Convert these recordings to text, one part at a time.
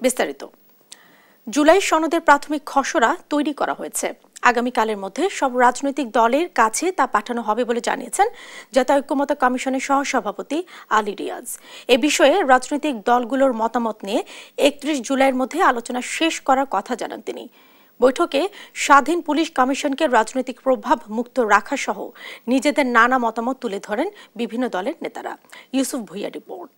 বিস্তারিত। জুলাই সনদের প্রাথমিক খসড়া তৈরি করা হয়েছে। আগামীকালের মধ্যে সব রাজনৈতিক দলের কাছে তা পাঠানো হবে বলে জানিয়েছেন জাতীয় ঐক্যমত্য কমিশনের সহসভাপতি আলী রিয়াজ। এ বিষয়ে রাজনৈতিক দলগুলোর মতামত নিয়ে 31 জুলাইয়ের মধ্যে আলোচনা শেষ করার কথা জানান তিনি। বৈঠকে স্বাধীন পুলিশ কমিশনকে রাজনৈতিক প্রভাব মুক্ত রাখা সহ নিজেদের নানা মতামত তুলে ধরেন বিভিন্ন দলের নেতারা। ইউসুফ ভুইয়া রিপোর্ট।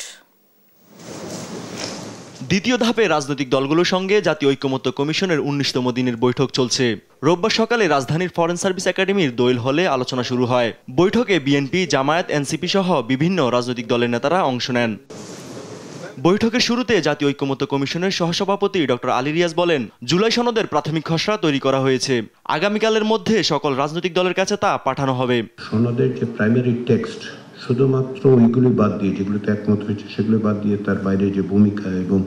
দ্বিতীয় ধাপে রাজনৈতিক দলগুলোর সঙ্গে জাতীয় ঐক্যমত্য কমিশনের 19তম দিনের বৈঠক চলছে। রোববার সকালে রাজধানীর ফরেন সার্ভিস একাডেমির দোয়েল হলে আলোচনা শুরু হয়। বৈঠকে বিএনপি, জামায়াত, এনসিপি সহ বিভিন্ন রাজনৈতিক দলের নেতারা অংশ নেন। বৈঠকের শুরুতে জাতীয় ঐক্যমত্য কমিশনের সহসভাপতি ডক্টর আলী রিয়াজ বলেন, জুলাই সনদের প্রাথমিক খসড়া তৈরি করা হয়েছে। আগামীকালের মধ্যে সকল রাজনৈতিক দলের কাছে তা পাঠানো হবে। সনদের যে প্রাইমারি টেক্সট শুধুমাত্র ওইগুলি বাদ দিয়ে, যেগুলোতে একমত হয়েছে সেগুলো বাদ দিয়ে, তার বাইরে যে ভূমিকা এবং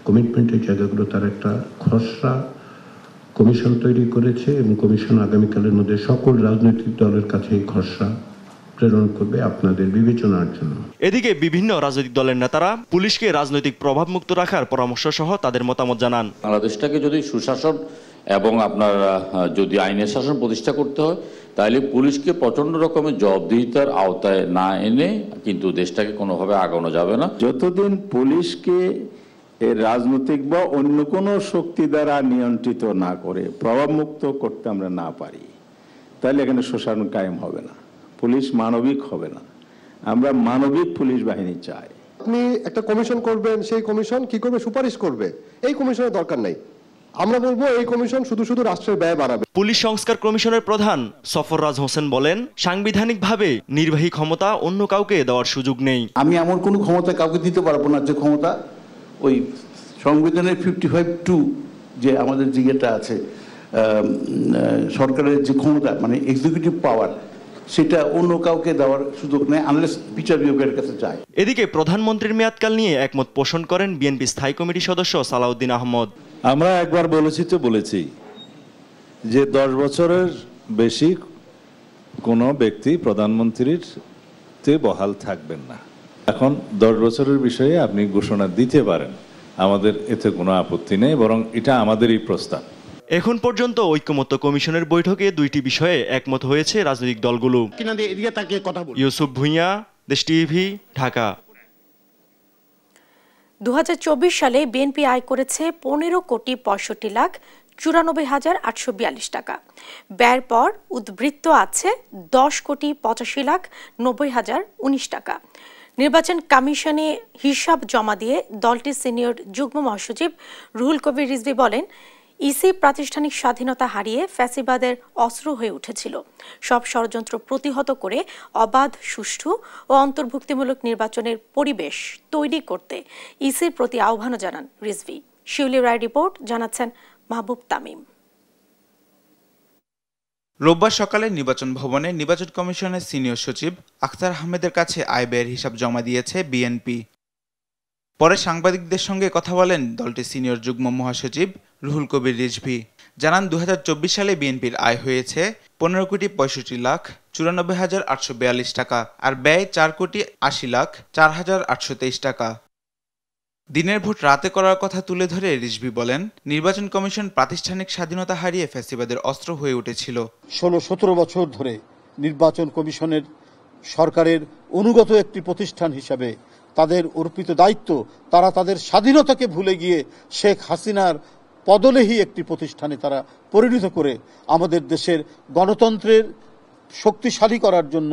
কমিটমেন্টের জায়গাগুলো, তার একটা খসড়া কমিশন তৈরি করেছে এবং কমিশন আগামীকালের মধ্যে সকল রাজনৈতিক দলের কাছে এই খসড়া প্রেরণ করবে আপনাদের বিবেচনার জন্য। এদিকে বিভিন্ন রাজনৈতিক দলের নেতারা পুলিশকে রাজনৈতিক প্রভাব মুক্ত রাখার পরামর্শ সহ তাদের মতামত জানান। বাংলাদেশটাকে যদি সুশাসন এবং আপনার যদি আইনের শাসন প্রতিষ্ঠা করতে হয়, তাহলে পুলিশকে প্রচন্ড রকমের জবাবদিহিতার আওতায় না এনে কিন্তু দেশটাকে কোনোভাবে আগানো যাবে না। যতদিন পুলিশকে রাজনৈতিক বা অন্য কোনো শক্তি দ্বারা নিয়ন্ত্রিত না করে প্রভাবমুক্ত করতে আমরা না পারি, তাহলে এখানে সুশাসন কায়েম হবে না, পুলিশ মানবিক হবে না। আমরা মানবিক পুলিশ বাহিনী চাই। আপনি একটা কমিশন করবেন, সেই কমিশন কি করবে? সুপারিশ করবে। এই কমিশনের দরকার নাই। আমরা বলবো এই কমিশন শুধু শুধু রাষ্ট্রের ব্যয় বাড়াবে। পুলিশ সংস্কার কমিশনের প্রধান সফররাজ হোসেন বলেন, সাংবিধানিকভাবে নির্বাহী ক্ষমতা অন্য কাউকে দেওয়ার সুযোগ নেই। আমি এমন কোনো ক্ষমতা কাউকে দিতে পারবো না যে ক্ষমতা ওই সংবিধানের 55(2) যে আমাদের যেটা আছে সরকারের যে ক্ষমতা, মানে এক্সিকিউটিভ পাওয়ার, সেটা অন্য কাউকে দেওয়ার সুযোগ নেই আনলেস বিচার বিভাগের কাছে যায়। এদিকে প্রধানমন্ত্রীর মেয়াদকাল নিয়ে একমত পোষণ করেন বিএনপি স্থায়ী কমিটির সদস্য সালাউদ্দিন আহমদ। আমরা একবার বলেছি যে 10 বছরের বেশি কোনো ব্যক্তি প্রধানমন্ত্রীর তে বহাল থাকবেন না। এখন 10 বছরের বিষয়ে আপনি ঘোষণা দিতে পারেন, আমাদের এতে কোনো আপত্তি নেই, বরং এটা আমাদেরই প্রস্তাব। এখন পর্যন্ত ঐক্যমত্য কমিশনের বৈঠকে 2টি বিষয়ে একমত হয়েছে রাজনৈতিক দলগুলো। ইউসুফ ভুইয়া, দেশ টিভি, ঢাকা। 2024 সালে বিএনপি আয় করেছে 15,65,94,842 টাকা। ব্যয়ের পর উদ্বৃত্ত আছে 10,85,90,019 টাকা। নির্বাচন কমিশনে হিসাব জমা দিয়ে দলটির সিনিয়র যুগ্ম মহাসচিব রুহুল কবির রিজভী বলেন, ইসি প্রাতিষ্ঠানিক স্বাধীনতা হারিয়ে ফ্যাসিবাদের অস্ত্র হয়ে উঠেছিল। সব ষড়যন্ত্র প্রতিহত করে অবাধ, সুষ্ঠু ও অন্তর্ভুক্তিমূলক নির্বাচনের পরিবেশ তৈরি করতে ইসির প্রতি আহ্বান জানান রিজভী। শিউলি রায় রিপোর্ট, জানাচ্ছেন মাহবুব তামিম। রোববার সকালে নির্বাচন ভবনে নির্বাচন কমিশনের সিনিয়র সচিব আখতার আহমেদের কাছে আয় ব্যয়ের হিসাব জমা দিয়েছে বিএনপি। পরে সাংবাদিকদের সঙ্গে কথা বলেন দলটির সিনিয়র যুগ্ম মহাসচিব রুহুল কবির রিজভী। জানান 2024 সালে বিএনপির আয় হয়েছে 15,65,94,842 টাকা, আর ব্যয় 4,80,04,823 টাকা। দিনের ভোট রাতে করার কথা তুলে ধরে রিজভী বলেন, নির্বাচন কমিশন প্রাতিষ্ঠানিক স্বাধীনতা হারিয়ে ফ্যাসিবাদের অস্ত্র হয়ে উঠেছিল। 16-17 বছর ধরে নির্বাচন কমিশনের সরকারের অনুগত একটি প্রতিষ্ঠান হিসাবে তাদের অর্পিত দায়িত্ব, তারা তাদের স্বাধীনতাকে ভুলে গিয়ে শেখ হাসিনার পদলেহী একটি প্রতিষ্ঠানে তারা পরিণত করে আমাদের দেশের গণতন্ত্রের শক্তিশালী করার জন্য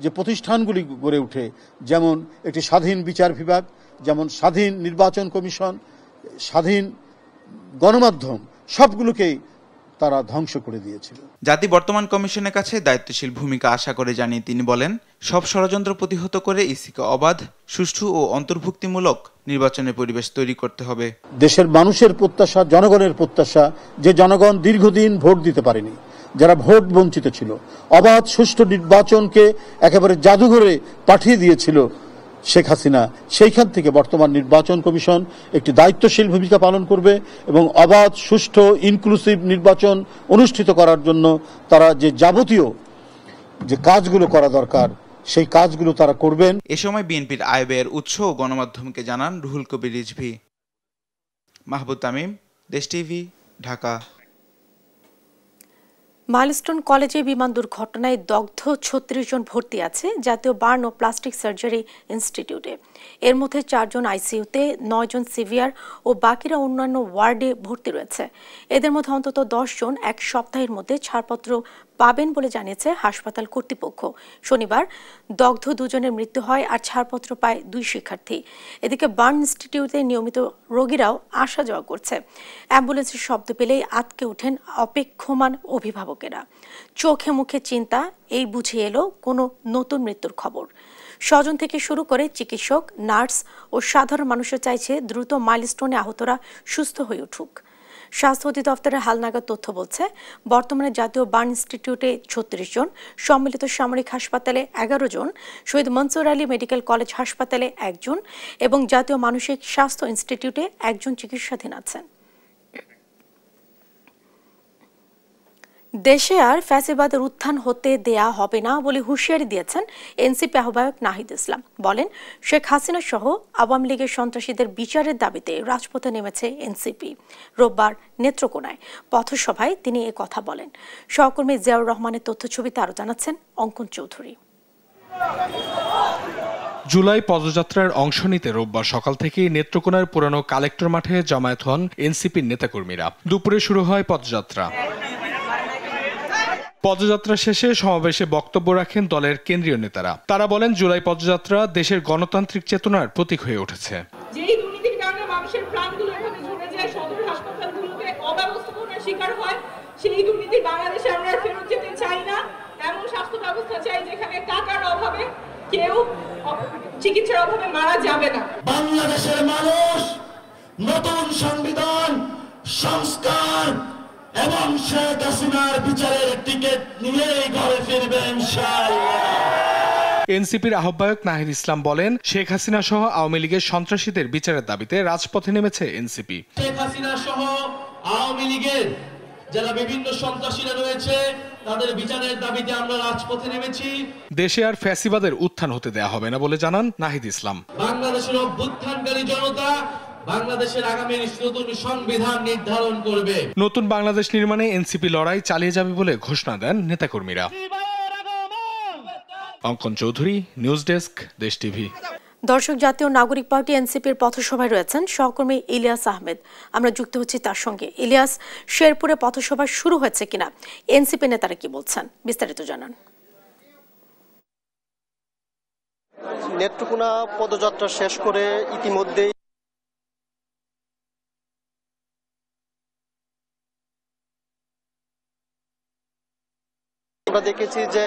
যে প্রতিষ্ঠানগুলি গড়ে ওঠে, যেমন একটি স্বাধীন বিচার বিভাগ, যেমন স্বাধীন নির্বাচন কমিশন, স্বাধীন গণমাধ্যম, সবগুলোকেই তারা ধ্বংস করে দিয়েছিল। জাতি বর্তমান কমিশনের কাছে দায়িত্বশীল ভূমিকা আশা করে জানিয়ে তিনি বলেন, সব ষড়যন্ত্র প্রতিহত করে ইসিকে অবাধ, সুষ্ঠু ও অন্তর্ভুক্তিমূলক নির্বাচনের পরিবেশ তৈরি করতে হবে। দেশের মানুষের প্রত্যাশা, জনগণের প্রত্যাশা, যে জনগণ দীর্ঘদিন ভোট দিতে পারেনি, যারা ভোট বঞ্চিত ছিল, অবাধ সুষ্ঠু নির্বাচনকে একেবারে জাদুঘরে পাঠিয়ে দিয়েছিল শেখ হাসিনা, সেইখান থেকে বর্তমান নির্বাচন কমিশন একটি দায়িত্বশীল ভূমিকা পালন করবে এবং অবাধ, সুষ্ঠু, ইনক্লুসিভ নির্বাচন অনুষ্ঠিত করার জন্য তারা যে যাবতীয় যে কাজগুলো করা দরকার সেই কাজগুলো তারা করবেন। এ সময় বিএনপির আয় ব্যয়ের উৎস ও গণমাধ্যমকে জানান রুহুল কবির রিজভী। মাহবুব তামিম, দেশ টিভি, ঢাকা। মাইলস্টোন কলেজে বিমান দুর্ঘটনায় দগ্ধ ৩৬ জন ভর্তি আছে জাতীয় বার্ন ও প্লাস্টিক সার্জারি ইনস্টিটিউটে। এর মধ্যে ৪ জন আইসিইউতে, ৯ জন সিভিআর ও বাকিরা অন্যান্য ওয়ার্ডে ভর্তি রয়েছে। এদের মধ্যে অন্তত ১০ জন এক সপ্তাহের মধ্যে ছাড়পত্র পাবেন বলে জানিয়েছে হাসপাতাল কর্তৃপক্ষ। শনিবার দগ্ধ ২ জনের মৃত্যু হয় আর ছাড়পত্র পায় ২ শিক্ষার্থী। এদিকে বার্ন ইনস্টিটিউটে নিয়মিত রোগীরাও আসা যাওয়া করছে। অ্যাম্বুলেন্সের শব্দ পেলেই আতকে ওঠেন অপেক্ষমান অভিভাবকেরা। চোখে মুখে চিন্তা, এই বুঝে এলো কোনো নতুন মৃত্যুর খবর। স্বজন থেকে শুরু করে চিকিৎসক, নার্স ও সাধারণ মানুষও চাইছে দ্রুত মাইলস্টোনে আহতরা সুস্থ হয়ে উঠুক। স্বাস্থ্য অধিদপ্তরের হালনাগাদ তথ্য বলছে, বর্তমানে জাতীয় বার্ন ইনস্টিটিউটে ৩৬ জন, সম্মিলিত সামরিক হাসপাতালে ১১ জন, শহীদ মনসুর আলী মেডিকেল কলেজ হাসপাতালে ১ জন এবং জাতীয় মানসিক স্বাস্থ্য ইনস্টিটিউটে ১ জন চিকিৎসাধীন আছেন। দেশে আর ফ্যাসিবাদের উত্থান হতে দেয়া হবে না বলে হুঁশিয়ারি দিয়েছেন এনসিপি আহ্বায়ক নাহিদ ইসলাম। বলেন, শেখ হাসিনা সহ আওয়ামী লীগের সন্ত্রাসীদের বিচারের দাবিতে রাজপথে নেমেছে এনসিপি। রোববার নেত্রকোনায় পথসভায় তিনি এ কথা বলেন। সহকর্মী জিয়াউর রহমানের তথ্যছবিতে আরও জানাচ্ছেন অঙ্কন চৌধুরী। জুলাই পদযাত্রার অংশ নিতে রোববার সকাল থেকেই নেত্রকোনার পুরানো কালেক্টর মাঠে জমায়েত হন এনসিপির নেতাকর্মীরা। দুপুরে শুরু হয় পদযাত্রা। পদযাত্রা শেষে সমাবেশে বক্তব্য রাখেন দলের কেন্দ্রীয় নেতারা। তারা বলেন, জুলাই পদযাত্রা দেশের গণতান্ত্রিক চেতনার প্রতীক হয়ে উঠেছে। যেই দুর্নীতির কারণে মানুষের প্রাণগুলো এভাবে ঝরে যায়, সদর হাসপাতালগুলোতে অব্যবস্থাপনার শিকার হয়, সেই দুর্নীতি বাংলাদেশে আমরা ফেরত যেতে চাই না। এমন স্বাস্থ্য ব্যবস্থা চাই যেখানে টাকার অভাবে কেউ চিকিৎসার অভাবে মারা যাবে না। বাংলাদেশের মানুষ নতুন সংবিধান, সংস্কার এবং শেখ হাসিনার বিচারের টিকিট নিয়েই ঘরে ফিরবে ইনশাআল্লাহ। এনসিপির আহ্বায়ক নাহিদ ইসলাম বলেন, শেখ হাসিনা সহ আওয়ামী লীগের সন্ত্রাসীদের বিচারের দাবিতে রাজপথে নেমেছে এনসিপি। শেখ হাসিনা সহ আওয়ামী লীগের যারা বিভিন্ন সন্ত্রাসীরা রয়েছে তাদের বিচারের দাবিতে আমরা রাজপথে নেমেছি। দেশে আর ফ্যাসিবাদের উত্থান হতে দেয়া হবে না বলে জানান নাহিদ ইসলাম। বাংলাদেশের অভ্যুত্থানকারী জনতা বাংলাদেশের আগামী নতুন সংবিধান নির্ধারণ করবে। নতুন বাংলাদেশ নির্মাণে এনসিপি লড়াই চালিয়ে যাবে বলে ঘোষণা দেন নেতাকর্মীরা। অঙ্কন চৌধুরী, নিউজ ডেস্ক, দেশ টিভি। দর্শক, জাতীয় নাগরিক পার্টি এনসিপির পথসভায় রয়েছেন সহকর্মী ইলিয়াস আহমেদ। আমরা যুক্ত হচ্ছি তার সঙ্গে। ইলিয়াস, শেরপুরে পথসভা শুরু হয়েছে কিনা, এনসিপি নেতারা কি বলছেন, বিস্তারিত জানান। নেত্রকোনা পদযাত্রা শেষ করে ইতিমধ্যেই আমরা দেখেছি যে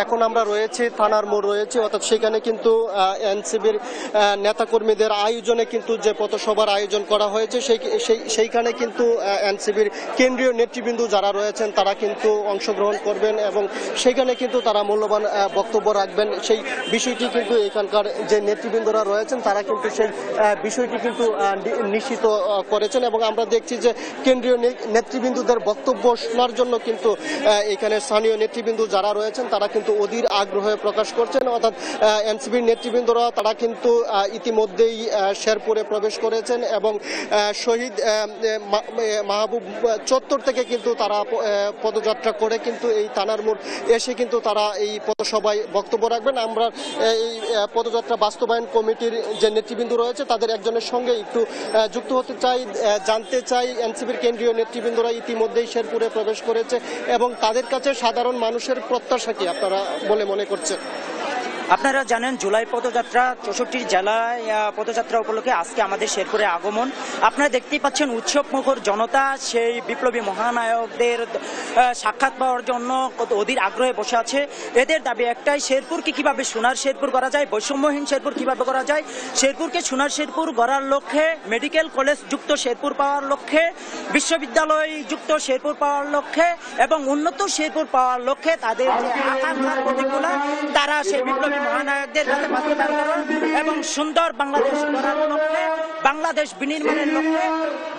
এখন আমরা রয়েছি থানার মোড় রয়েছে, অর্থাৎ সেখানে কিন্তু এনসিপির নেতাকর্মীদের আয়োজনে কিন্তু যে পথসভার আয়োজন করা হয়েছে সেইখানে কিন্তু এনসিপির কেন্দ্রীয় নেতৃবৃন্দ যারা রয়েছেন তারা কিন্তু অংশগ্রহণ করবেন এবং সেখানে কিন্তু তারা মূল্যবান বক্তব্য রাখবেন। সেই বিষয়টি কিন্তু এখানকার যে নেতৃবৃন্দরা রয়েছেন তারা কিন্তু সেই বিষয়টি কিন্তু নিশ্চিত করেছেন এবং আমরা দেখছি যে কেন্দ্রীয় নেতৃবৃন্দদের বক্তব্য শোনার জন্য কিন্তু এখানে স্থানীয় নেতৃবৃন্দ যারা রয়েছেন তারা কিন্তু অধীর আগ্রহ প্রকাশ করছেন। অর্থাৎ এনসিপির নেতৃবৃন্দরা তারা কিন্তু ইতিমধ্যেই শেরপুরে প্রবেশ করেছেন এবং শহীদ মাহবুব চত্বর থেকে কিন্তু তারা পদযাত্রা করে কিন্তু এই থানার মোড় এসে কিন্তু তারা এই পথসভায় বক্তব্য রাখবেন। আমরা এই পদযাত্রা বাস্তবায়ন কমিটির যে নেতৃবৃন্দ রয়েছে তাদের একজনের সঙ্গে একটু যুক্ত হতে চাই, জানতে চাই এনসিপির কেন্দ্রীয় নেতৃবৃন্দরা ইতিমধ্যেই শেরপুরে প্রবেশ করেছে এবং তাদের কাছে সাধারণ মানুষের প্রত্যাশা কি আপনারা বলে মনে করছেন? আপনারা জানেন, জুলাই পদযাত্রা 64 জেলায় পদযাত্রা উপলক্ষে আজকে আমাদের শেরপুরে আগমন। আপনারা দেখতেই পাচ্ছেন উৎসব মুখর জনতা সেই বিপ্লবী মহানায়কদের সাক্ষাৎ পাওয়ার জন্য অধীর আগ্রহে বসে আছে। এদের দাবি একটাই, শেরপুরকে কিভাবে সোনার শেরপুর করা যায়, বৈষম্যহীন শেরপুর কিভাবে করা যায়, শেরপুরকে সোনার শেরপুর গড়ার লক্ষ্যে, মেডিকেল কলেজ যুক্ত শেরপুর পাওয়ার লক্ষ্যে, বিশ্ববিদ্যালয় যুক্ত শেরপুর পাওয়ার লক্ষ্যে এবং উন্নত শেরপুর পাওয়ার লক্ষ্যে তাদের আকাঙ্ক্ষার প্রতীকগুলো তারা সেই বিপ্লবী মহানায়কদের কাছে বাস্তবায়ন করেন এবং সুন্দর বাংলাদেশ গড়ার লক্ষ্যে, বাংলাদেশ বিনির্মাণের লক্ষ্যে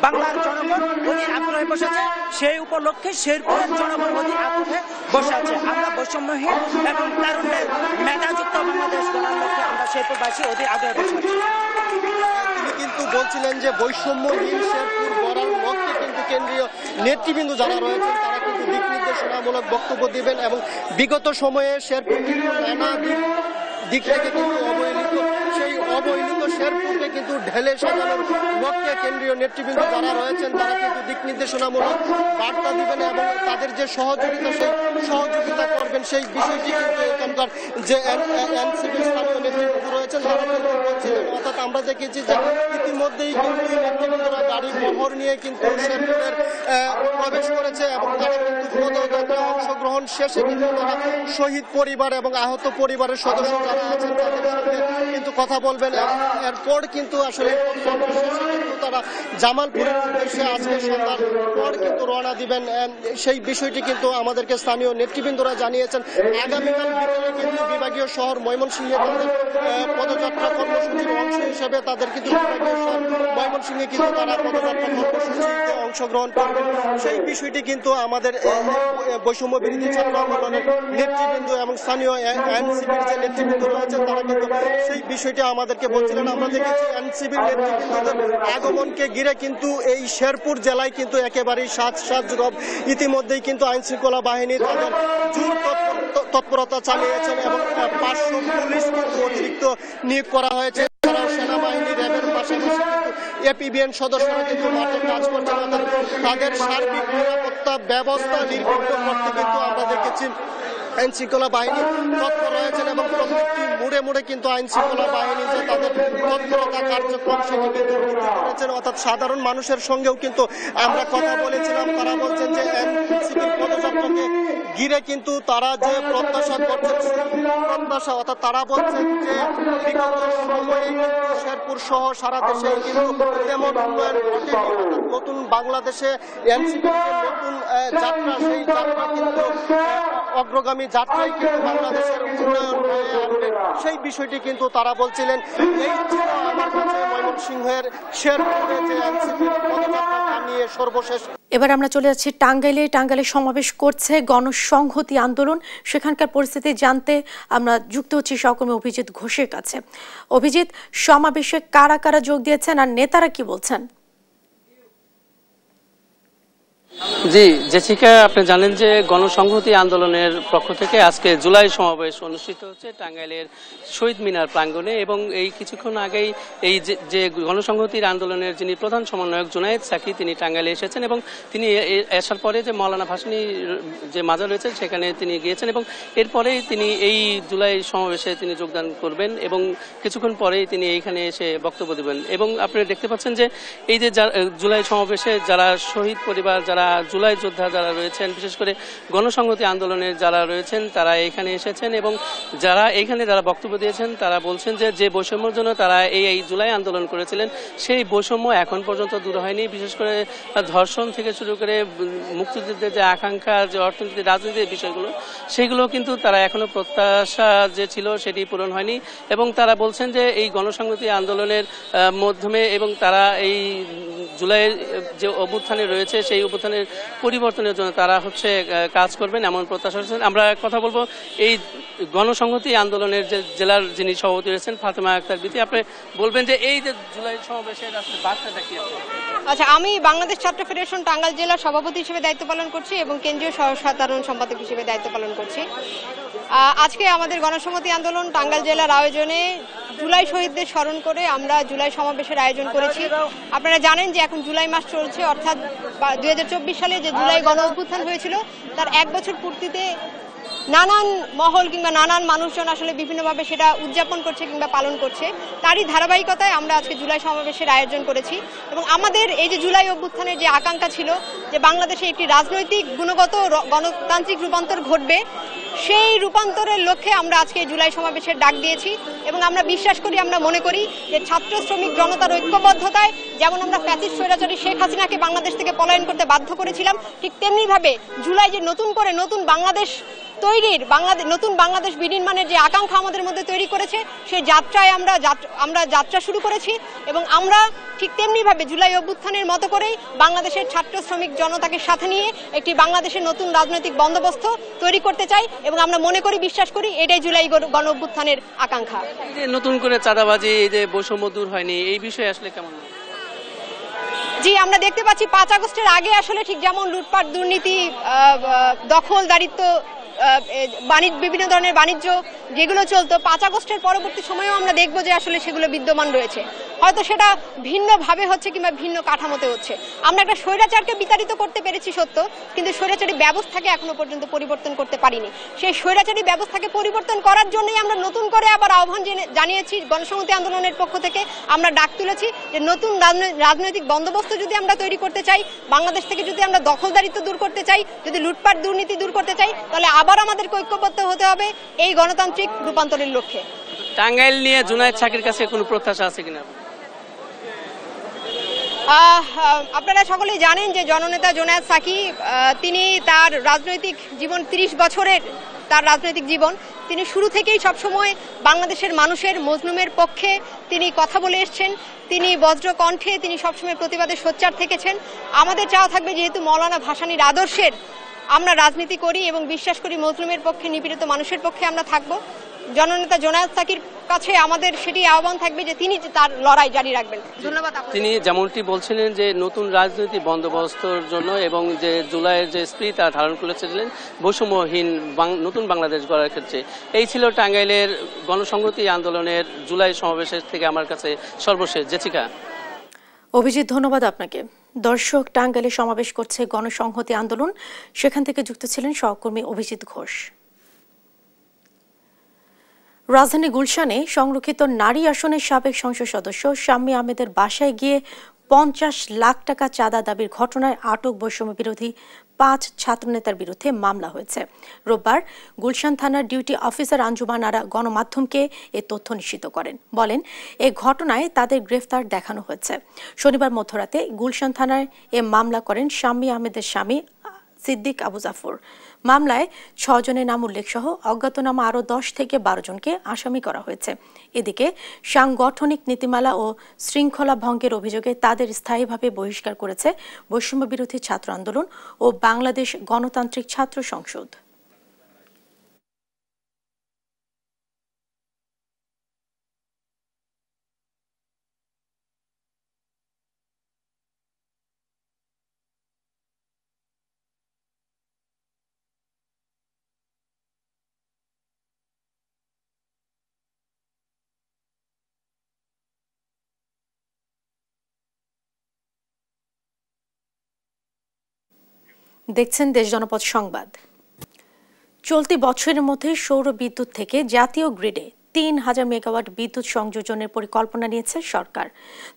বাংলার জনগণ অধীর আগ্রহে বসেছে। সেই উপলক্ষে শেরপুরের জনগণ অধীর আগ্রহে বসে আছে। আমরা বৈষম্যহীন এবং তারুণ্যের মেধাযুক্ত বাংলাদেশ গড়ার লক্ষ্যে আমরা শেরপুরবাসী অধীর আগ্রহে বসে আছি। তিনি কিন্তু কিন্তু বলছিলেন যে বৈষম্যহীন শেরপুর গড়ার লক্ষ্যে কিন্তু কেন্দ্রীয় নেতৃবৃন্দ যারা রয়েছেন তারা কিন্তু দিক নির্দেশনামূলক বক্তব্য দিবেন এবং বিগত সময়ে শেরপুর কিন্তু নানা দিক থেকে কিন্তু সেই অবহেলিত শেরপুরকে কিন্তু ঢেলে সাজানোর লক্ষ্যে কেন্দ্রীয় নেতৃবৃন্দ যারা রয়েছেন তারা কিন্তু দিক নির্দেশনামূলক বার্তা দিবেন এবং তাদের যে সহযোগিতা সেই সহযোগিতা করবেন সেই বিষয়টি কিন্তু এখানকার যে এনসিপির স্থানীয় নেতৃবৃন্দ রয়েছেন তারা কিন্তু বলছিলেন। অর্থাৎ আমরা দেখেছি যে ইতিমধ্যেই কিন্তু নেতৃবৃন্দরা গাড়ি বহর নিয়ে কিন্তু শেরপুরের প্রবেশ করেছে এবং তারা কিন্তু পদযাত্রায় অংশগ্রহণ শেষে কিন্তু তারা শহীদ পরিবার এবং আহত পরিবারের সদস্য যারা আছেন তাদের সঙ্গে কিন্তু কথা বলবেন। এরপর কিন্তু আসলে তারা জামালপুরের উদ্দেশ্যে আজকে সন্ধ্যার পর কিন্তু রওনা দিবেন। সেই বিষয়টি কিন্তু আমাদেরকে স্থানীয় নেতৃবৃন্দরা জানিয়েছেন। আগামীকাল বিকেলে কিন্তু বিভাগীয় শহর ময়মনসিংহে তাদের পদযাত্রা কর্মসূচির অংশ হিসেবে তাদের কিন্তু বিভাগীয় শহর ময়মনসিংহে কিন্তু তারা পদযাত্রা কর্মসূচিতে অংশগ্রহণ করবেন। সেই বিষয়টি কিন্তু আমাদের বৈষম্য বিরোধী ছাত্র আন্দোলনের নেতৃবৃন্দ এবং স্থানীয় এনসিপির যে নেতৃবৃন্দ রয়েছেন তারা কিন্তু সেই বিষয়টি আমাদেরকে বলছিলেন। আমরা দেখেছি এনসিপির নেতৃবৃন্দদের আগমনকে ঘিরে কিন্তু এই শেরপুর জেলায় কিন্তু একেবারেই সাজ রব। ইতিমধ্যেই কিন্তু আইন শৃঙ্খলা বাহিনী তাদের জোর তৎপরতা চালিয়েছেন এবং 500 পুলিশ কিন্তু অতিরিক্ত নিয়োগ করা হয়েছে। এছাড়াও সেনাবাহিনী র্যাবের পাশাপাশি কিন্তু এপিবিএন সদস্যরা কিন্তু মাঠে কাজ করছেন। তাদের সার্বিক নিরাপত্তা ব্যবস্থা নির্বিঘ্ন করতে কিন্তু আমরা দেখেছি আইন শৃঙ্খলা বাহিনী তৎপর রয়েছেন এবং প্রত্যেকটি মোড়ে কিন্তু আইন শৃঙ্খলা বাহিনী যে তাদের তৎপরতা কার্যক্রম সেটি কিন্তু করেছেন। অর্থাৎ সাধারণ মানুষের সঙ্গেও কিন্তু আমরা কথা বলেছিলাম। তারা বলছেন যে এনসিপির পদযাত্রাকে ঘিরে কিন্তু তারা যে প্রত্যাশা করছেন প্রত্যাশা অর্থাৎ তারা বলছেন যে বিগত সময়ে শেরপুর সহ সারা দেশে কিন্তু তেমন উন্নয়ন ঘটেনি। নতুন বাংলাদেশে এনসিপির যে নতুন যাত্রা সেই যাত্রা কিন্তু অগ্রগামী যাত্রায় কিন্তু বাংলাদেশের উন্নয়ন হয়ে আসবে সেই বিষয়টি কিন্তু তারা বলছিলেন। এই ছিল আমার কাছে ময়মনসিংহের শেরপুরে যে এনসিপির পদযাত্রা নিয়ে সর্বশেষ। এবার আমরা চলে যাচ্ছি টাঙ্গাইলে সমাবেশ করছে গণসংহতি আন্দোলন। সেখানকার পরিস্থিতি জানতে আমরা যুক্ত হচ্ছি সহকর্মী অভিজিৎ ঘোষের কাছে। অভিজিৎ, সমাবেশে কারা কারা যোগ দিয়েছেন আর নেতারা কি বলছেন? জি জেসিকা, আপনি জানেন যে গণসংহতি আন্দোলনের পক্ষ থেকে আজকে জুলাই সমাবেশ অনুষ্ঠিত হচ্ছে টাঙ্গাইলের শহীদ মিনার প্রাঙ্গণে এবং এই কিছুক্ষণ আগেই এই যে গণসংহতির আন্দোলনের যিনি প্রধান সমন্বয়ক জুনায়েদ সাকি তিনি টাঙ্গাইলে এসেছেন এবং তিনি আসার পরে যে মৌলানা ভাসানী যে মাজার রয়েছে সেখানে তিনি গিয়েছেন এবং এরপরেই তিনি এই জুলাই সমাবেশে তিনি যোগদান করবেন এবং কিছুক্ষণ পরেই তিনি এইখানে এসে বক্তব্য দেবেন। এবং আপনি দেখতে পাচ্ছেন যে এই যে জুলাই সমাবেশে যারা শহীদ পরিবার, যারা জুলাই যোদ্ধা যারা রয়েছেন, বিশেষ করে গণসংহতি আন্দোলনের যারা রয়েছেন তারা এখানে এসেছেন এবং যারা বক্তব্য দিয়েছেন তারা বলছেন যে বৈষম্যের জন্য তারা এই জুলাই আন্দোলন করেছিলেন সেই বৈষম্য এখন পর্যন্ত দূর হয়নি। বিশেষ করে ধর্ষণ থেকে শুরু করে মুক্তিযুদ্ধের যে আকাঙ্ক্ষা, যে অর্থনীতি, রাজনীতির বিষয়গুলো সেগুলো কিন্তু তারা এখনো প্রত্যাশা যে ছিল সেটি পূরণ হয়নি এবং তারা বলছেন যে এই গণসংহতি আন্দোলনের মাধ্যমে এবং তারা এই জুলাইয়ের যে অভ্যুত্থানে রয়েছে সেই অভ্যুত্থানের পরিবর্তনের জন্য তারা কাজ করবেন এমন প্রত্যাশা করছেন। আমরা কথা বলবো এই গণসংহতি আন্দোলনের যে জেলার যিনি সভাপতি রয়েছেন ফাতেমা আক্তার বিথি, আপনি বলবেন যে এই যে জুলাই সমাবেশের আসলে বার্তাটা কি আছে? আচ্ছা, আমি বাংলাদেশ ছাত্র ফেডারেশন টাঙ্গাইল জেলার সভাপতি হিসেবে দায়িত্ব পালন করছি এবং কেন্দ্রীয় সাধারণ সম্পাদক হিসেবে দায়িত্ব পালন করছি। আজকে আমাদের গণসংহতি আন্দোলন টাঙ্গাইল জেলার আয়োজনে জুলাই শহীদদের স্মরণ করে আমরা জুলাই সমাবেশের আয়োজন করেছি। আপনারা জানেন যে এখন জুলাই মাস চলছে, অর্থাৎ 2024 সালে যে জুলাই গণ অভ্যুত্থান হয়েছিল তার 1 বছর পূর্তিতে নানান মহল কিংবা নানান মানুষজন আসলে বিভিন্নভাবে সেটা উদযাপন করছে কিংবা পালন করছে। তারই ধারাবাহিকতায় আমরা আজকে জুলাই সমাবেশের আয়োজন করেছি এবং আমাদের এই যে জুলাই অভ্যুত্থানের যে আকাঙ্ক্ষা ছিল যে বাংলাদেশে একটি রাজনৈতিক গুণগত গণতান্ত্রিক রূপান্তর ঘটবে, সেই রূপান্তরের লক্ষ্যে আমরা আজকে জুলাই সমাবেশের ডাক দিয়েছি এবং আমরা বিশ্বাস করি, আমরা মনে করি যে ছাত্র শ্রমিক জনতার ঐক্যবদ্ধতায় যেমন আমরা ফ্যাসিস্ট স্বৈরাচারী শেখ হাসিনাকে বাংলাদেশ থেকে পলায়ন করতে বাধ্য করেছিলাম, ঠিক তেমনিভাবে জুলাই যে নতুন করে নতুন বাংলাদেশ তৈরির নতুন বাংলাদেশ বিনির্মাণের যে আকাঙ্ক্ষা আমাদের মধ্যে তৈরি করেছে সেই যাত্রায় আমরা যাত্রা শুরু করেছি এবং আমরা ঠিক তেমনিভাবে জুলাই অভ্যুত্থানের মতো করেই বাংলাদেশের ছাত্র শ্রমিক জনতাকে সাথে নিয়ে একটি বাংলাদেশের নতুন রাজনৈতিক বন্দোবস্ত তৈরি করতে চাই এবং আমরা মনে করি, বিশ্বাস করি এটাই জুলাই গণ অভ্যুত্থানের আকাঙ্ক্ষা। নতুন করে চাঁদাবাজি, এই যে বৈষম্য দূর হয়নি, এই বিষয়ে আসলে কেমন? জি, আমরা দেখতে পাচ্ছি 5 আগস্টের আগে আসলে ঠিক যেমন লুটপাট, দুর্নীতি, দখলদারিত্ব, বিভিন্ন ধরনের বাণিজ্য যেগুলো চলতো, 5 আগস্টের পরবর্তী সময়েও আমরা দেখব যে আসলে সেগুলো বিদ্যমান রয়েছে। হয়তো সেটা ভিন্নভাবে হচ্ছে কিংবা ভিন্ন কাঠামোতে হচ্ছে। আমরা একটা স্বৈরাচারকে বিতাড়িত করতে পেরেছি সত্য, কিন্তু স্বৈরাচারী ব্যবস্থাকে এখনো পর্যন্ত পরিবর্তন করতে পারিনি। সেই স্বৈরাচারী ব্যবস্থাকে পরিবর্তন করার জন্যই আমরা নতুন করে আবার আহ্বান জানিয়েছি। গণসংহতি আন্দোলনের পক্ষ থেকে আমরা ডাক তুলেছি যে নতুন রাজনৈতিক বন্দোবস্ত যদি আমরা তৈরি করতে চাই, বাংলাদেশ থেকে যদি আমরা দখলদারিত্ব দূর করতে চাই, যদি লুটপাট দুর্নীতি দূর করতে চাই, তাহলে আবার আমাদের ঐক্যবদ্ধ হতে হবে এই গণতান্ত্রিক রূপান্তরের লক্ষ্যে। টাঙ্গাইল নিয়ে জুনায়েদ সাকির কাছে কোনো প্রত্যাশা আছে কিনা? আপনারা সকলেই জানেন যে জননেতা জুনায়েদ সাকি, তিনি তার রাজনৈতিক জীবন 30 বছরের তার রাজনৈতিক জীবন, তিনি শুরু থেকেই সবসময় বাংলাদেশের মানুষের মজলুমের পক্ষে তিনি কথা বলে এসছেন। তিনি বজ্র কণ্ঠে তিনি সবসময় প্রতিবাদে সোচ্চার থেকেছেন। আমাদের চাওয়া থাকবে, যেহেতু মৌলানা ভাসানীর আদর্শের আমরা রাজনীতি করি এবং বিশ্বাস করি মজলুমের পক্ষে, নিপীড়িত মানুষের পক্ষে আমরা থাকব। জননেতা জুনায়েদ সাকির কাছে আমাদের সেটি আহ্বান থাকবে যে তিনি তার লড়াই জারি রাখবেন। ধন্যবাদ। তিনি যেমনটি বলছিলেন যে নতুন রাজনীতি বন্দোবস্তর জন্য এবং যে জুলাইয়ের যে স্পিরিট তারা ধারণ করেছিলেন বৈষম্যহীন নতুন বাংলাদেশ গড়ার ক্ষেত্রে। এই ছিল টাঙ্গাইলের গণসংহতি আন্দোলনের জুলাই সমাবেশের থেকে আমার কাছে সর্বশেষ। জেসিকা। অভিজিৎ, ধন্যবাদ আপনাকে। দর্শক, টাঙ্গাইলে সমাবেশ করছে গণসংহতি আন্দোলন, সেখান থেকে যুক্ত ছিলেন সহকর্মী অভিজিৎ ঘোষ। রাজধানী গুলশানে সংরক্ষিত নারী আসনের সাবেক সংসদ সদস্য শাম্মী আহমেদের বাসায় গিয়ে 50 লাখ টাকা চাঁদা দাবির ঘটনায় আটক বৈষম্য বিরোধী 5 ছাত্রনেতার বিরুদ্ধে মামলা হয়েছে। রোববার গুলশান থানার ডিউটি অফিসার আঞ্জুমান আরা গণমাধ্যমকে এ তথ্য নিশ্চিত করেন। বলেন, এ ঘটনায় তাদের গ্রেফতার দেখানো হয়েছে। শনিবার মধ্যরাতে গুলশান থানায় এ মামলা করেন শাম্মী আহমেদের স্বামী সিদ্দিক আবু জাফর। মামলায় 6 জনের নাম উল্লেখ সহ অজ্ঞাতনামা আরও 10 থেকে 12 জনকে আসামি করা হয়েছে। এদিকে সাংগঠনিক নীতিমালা ও শৃঙ্খলা ভঙ্গের অভিযোগে তাদের স্থায়ীভাবে বহিষ্কার করেছে বৈষম্য বিরোধী ছাত্র আন্দোলন ও বাংলাদেশ গণতান্ত্রিক ছাত্র সংসদ। দেখছেন দেশ জনপদ সংবাদ। চলতি বছরের মধ্যে সৌর বিদ্যুৎ থেকে জাতীয় গ্রিডে 3000 মেগাওয়াট বিদ্যুৎ সংযোজনের পরিকল্পনা নিয়েছে সরকার।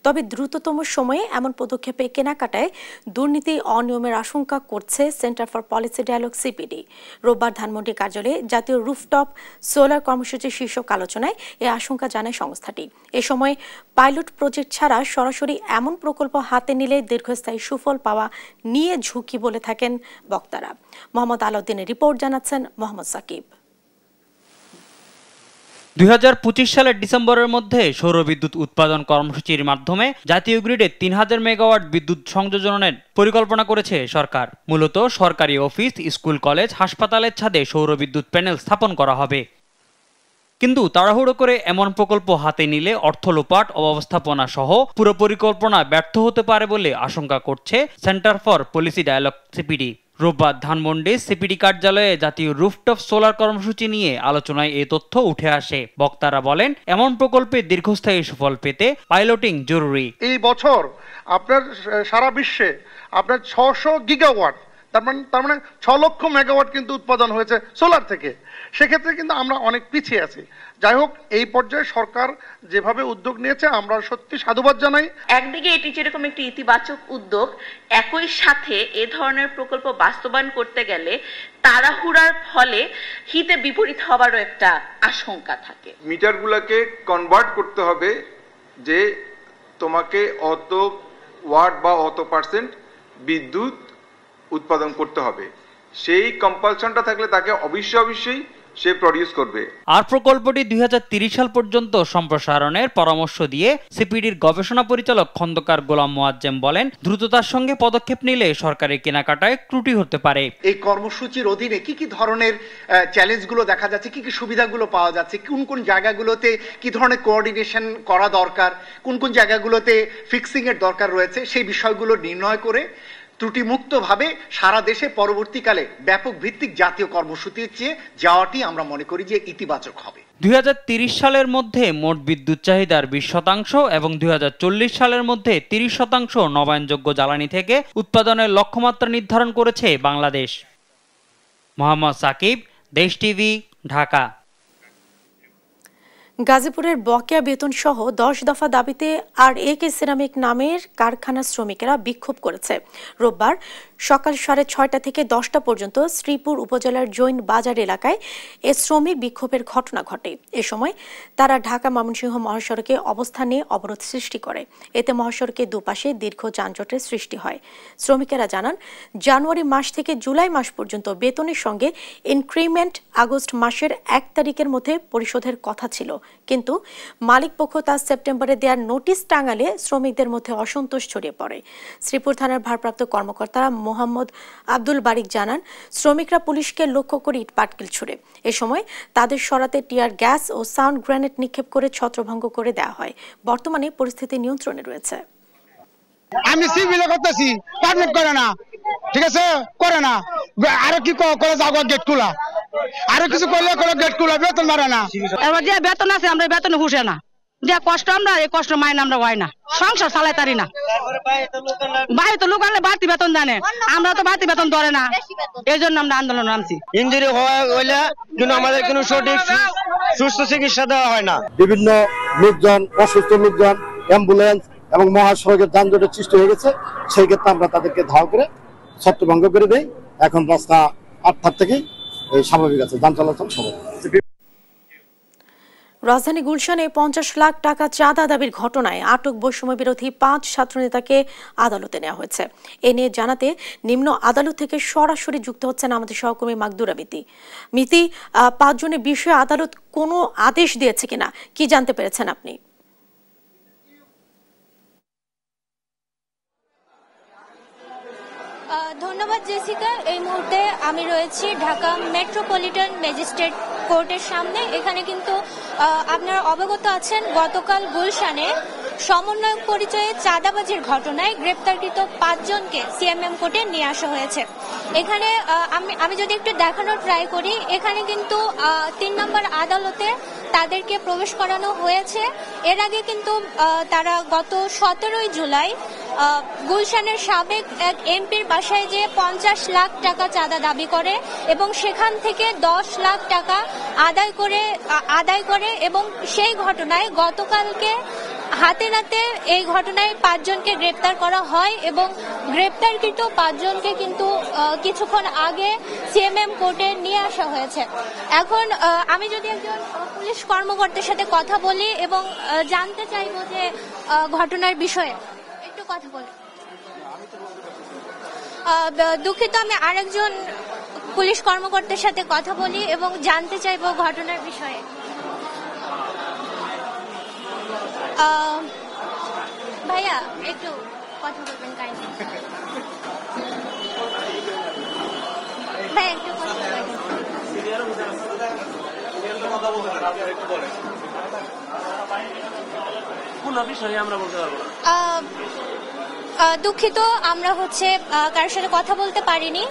তবে দ্রুততম সময়ে এমন পদক্ষেপে কেনাকাটায় দুর্নীতি অনিয়মের আশঙ্কা করছে Centre for Policy Dialogue CPD. রোববার ধানমন্ডি কার্যালয়ে জাতীয় রুফটপ সোলার কর্মসূচির শীর্ষক আলোচনায় এ আশঙ্কা জানায় সংস্থাটি। এ সময় পাইলট প্রজেক্ট ছাড়া সরাসরি এমন প্রকল্প হাতে নিলে দীর্ঘস্থায়ী সুফল পাওয়া নিয়ে ঝুঁকি বলে থাকেন বক্তারা। মোহাম্মদ আলাউদ্দিনের রিপোর্ট, জানাচ্ছেন মোহাম্মদ সাকিব। 2025 সালের ডিসেম্বরের মধ্যে সৌরবিদ্যুৎ উৎপাদন কর্মসূচির মাধ্যমে জাতীয় গ্রিডে 3000 মেগাওয়াট বিদ্যুৎ সংযোজনের পরিকল্পনা করেছে সরকার। মূলত সরকারি অফিস, স্কুল, কলেজ, হাসপাতালের ছাদে সৌরবিদ্যুৎ প্যানেল স্থাপন করা হবে। কিন্তু তাড়াহুড়ো করে এমন প্রকল্প হাতে নিলে অর্থ লোপাট, অব্যবস্থাপনা সহ পুরো পরিকল্পনা ব্যর্থ হতে পারে বলে আশঙ্কা করছে Centre for Policy Dialogue CPD. রোববার ধানমন্ডি সিপিডি কার্যালয়ে জাতীয় রুফটপ সোলার কর্মসূচি নিয়ে আলোচনায় এই তথ্য উঠে আসে। বক্তারা বলেন, এমন প্রকল্পে দীর্ঘস্থায়ী সুফল পেতে পাইলটিং জরুরি। এই বছর আপনার সারা বিশ্বে আপনার 600 গিগাওয়াট, তার মানে 6 লক্ষ মেগাওয়াট কিন্তু উৎপাদন হয়েছে সোলার থেকে। সেক্ষেত্রে কিন্তু আমরা অনেক পিছিয়ে আছি। যাই হোক, এই পর্যায়ে সরকার যেভাবে উদ্যোগ নিয়েছে আমরা সত্যি সাধুবাদ জানাই। একদিকে এটি যেরকম একটি ইতিবাচক উদ্যোগ, একই সাথে এ ধরনের প্রকল্প বাস্তবায়ন করতে গেলে তাড়াহুড়ার ফলে হিতে বিপরীত হওয়ারও একটা আশঙ্কা থাকে। মিটারগুলোকে কনভার্ট করতে হবে যে তোমাকে অত ওয়াট বা অত পার্সেন্ট বিদ্যুৎ উৎপাদন করতে হবে। সেই কম্পালশনটা থাকলে তাকে অবশ্যই সে প্রডিউস করবে। আর প্রকল্পটি 2030 সাল পর্যন্ত সম্প্রসারণের পরামর্শ দিয়ে সিপিডির গবেষণা পরিচালক খন্দকার গোলাম মোয়াজ্জেম বলেন, দ্রুততার সঙ্গে পদক্ষেপ নিলে সরকারি কেনাকাটায় ত্রুটি হতে পারে। এই কর্মসূচির অধীনে কি কি ধরনের চ্যালেঞ্জগুলো দেখা যাচ্ছে, কি কি সুবিধাগুলো পাওয়া যাচ্ছে, কোন কোন জায়গাগুলোতে কি ধরনের কোঅর্ডিনেশন করা দরকার, কোন কোন জায়গাগুলোতে ফিক্সিং এর দরকার রয়েছে, সেই বিষয়গুলো নির্ণয় করে ত্রুটিমুক্তভাবে সারা দেশে পরবর্তীকালে ব্যাপক ভিত্তিক জাতীয় কর্মসূচির চেয়ে যাওয়াটি আমরা মনে করি যে ইতিবাচক হবে। 2030 সালের মধ্যে মোট বিদ্যুৎ চাহিদার 20% এবং 2040 সালের মধ্যে 30% নবায়নযোগ্য জ্বালানি থেকে উৎপাদনের লক্ষ্যমাত্রা নির্ধারণ করেছে বাংলাদেশ। মোহাম্মদ সাকিব, দেশ টিভি, ঢাকা। গাজীপুরের বকেয়া বেতন সহ 10 দফা দাবিতে RAK সিরামিক নামের কারখানার শ্রমিকেরা বিক্ষোভ করেছে। রোববার সকাল 6:30 থেকে 10টা পর্যন্ত শ্রীপুর উপজেলার জৈন বাজার এলাকায় এ শ্রমিক বিক্ষোভের ঘটনা ঘটে। এ সময় তারা ঢাকা ময়মনসিংহ মহাসড়কে অবস্থান নিয়ে অবরোধ সৃষ্টি করে। এতে মহাসড়কের দুপাশে দীর্ঘ যানজটের সৃষ্টি হয়। শ্রমিকেরা জানান, জানুয়ারি মাস থেকে জুলাই মাস পর্যন্ত বেতনের সঙ্গে ইনক্রিমেন্ট আগস্ট মাসের 1 তারিখের মধ্যে পরিশোধের কথা ছিল, কিন্তু মালিকপক্ষ তা সেপ্টেম্বরে দেওয়ার নোটিশ টাঙালে শ্রমিকদের মধ্যে অসন্তোষ ছড়িয়ে পড়ে। শ্রীপুর থানার ভারপ্রাপ্ত কর্মকর্তা মোহাম্মদ আব্দুল বারিক জানান, শ্রমিকরা পুলিশকে লক্ষ্য করে ইট পাটকেল ছুড়ে। এ সময় তাদের সরাতে টিয়ার গ্যাস ও সাউন্ড গ্রেনেড নিক্ষেপ করে ছত্রভঙ্গ করে দেওয়া হয়। বর্তমানে পরিস্থিতি নিয়ন্ত্রণে রয়েছে। আমি সিভিলে করতেছি, পারমিট করে না, ঠিক আছে, করে না, আরো কি করে যাবো, গেট খোলা, আরো কিছু করলে গেট খোলা, বেতন বাড়ে না। এবার যে বেতন আছে আমরা বেতন হুসে না, যে কষ্ট আমরা এই কষ্ট মাইনে আমরা হয় না, সংসার চালাই তারি না। বাইরে তো লোক আনলে বাড়তি বেতন জানে, আমরা তো বাড়তি বেতন ধরে না, এই জন্য আমরা আন্দোলন নামছি। ইঞ্জুরি হইলে কিন্তু আমাদের কোনো সঠিক সুস্থ চিকিৎসা দেওয়া হয় না। বিভিন্ন লোকজন, অসুস্থ লোকজন, অ্যাম্বুলেন্স এবং মহাসড়কের যানজটের সৃষ্টি হয়ে গেছে। সেই ক্ষেত্রে আমরা তাদেরকে ধাওয়া করে ছত্রভঙ্গ করে দেই। এখন রাস্তা 8টা থেকে স্বাভাবিক আছে, যান চলাচল স্বাভাবিক। রাজধানী গুলশানে 50 লাখ টাকা চাঁদা দাবির ঘটনায় আটক বৈষম্য বিরোধী 5 ছাত্রনেতাকে আদালতে নেওয়া হয়েছে। এ নিয়ে জানাতে নিম্ন আদালত থেকে সরাসরি যুক্ত হচ্ছেন আমাদের সহকর্মী মাকদুরা মিতি। 5 জনের বিষয়ে আদালত কোনো আদেশ দিয়েছে কিনা, কি জানতে পেরেছেন আপনি? ধন্যবাদ জেসিকা। এই মুহূর্তে আমি রয়েছি ঢাকা মেট্রোপলিটন ম্যাজিস্ট্রেট কোর্টের সামনে। এখানে কিন্তু আপনারা অবগত আছেন, গতকাল গুলশানে সমন্বয়ক পরিচয়ে চাঁদাবাজির ঘটনায় গ্রেপ্তারকৃত 5 জনকে সিএমএম কোর্টে নিয়ে আসা হয়েছে। এখানে আমি যদি একটু দেখানোর ট্রাই করি, এখানে কিন্তু 3 নম্বর আদালতে তাদেরকে প্রবেশ করানো হয়েছে। এর আগে কিন্তু তারা গত 17 জুলাই গুলশানের সাবেক এক এমপির বাসায় যে 50 লাখ টাকা চাঁদা দাবি করে এবং সেখান থেকে 10 লাখ টাকা আদায় করে এবং সেই ঘটনায় গতকালকে হাতে নাতে এই ঘটনায় 5 জনকে গ্রেপ্তার করা হয় এবং গ্রেপ্তারকৃত 5 জনকে কিন্তু কিছুক্ষণ আগে সিএমএম কোর্টে নিয়ে আসা হয়েছে। এখন আমি যদি একজন পুলিশ কর্মকর্তার সাথে কথা বলি এবং জানতে চাইবো যে ঘটনার বিষয়ে একটু কথা বলি। দুঃখিত, আমি আরেকজন পুলিশ কর্মকর্তার সাথে কথা বলি এবং জানতে চাইবো ঘটনার বিষয়ে। ভাইয়া একটু কথা বলবেন কাইন্ডলি। ভাই একটু কথা বলবেন। কোন বিষয়ে আমরা বলতে পারবো না। দুঃখিত, আমরা কারোর সাথে কথা বলতে পারিনি।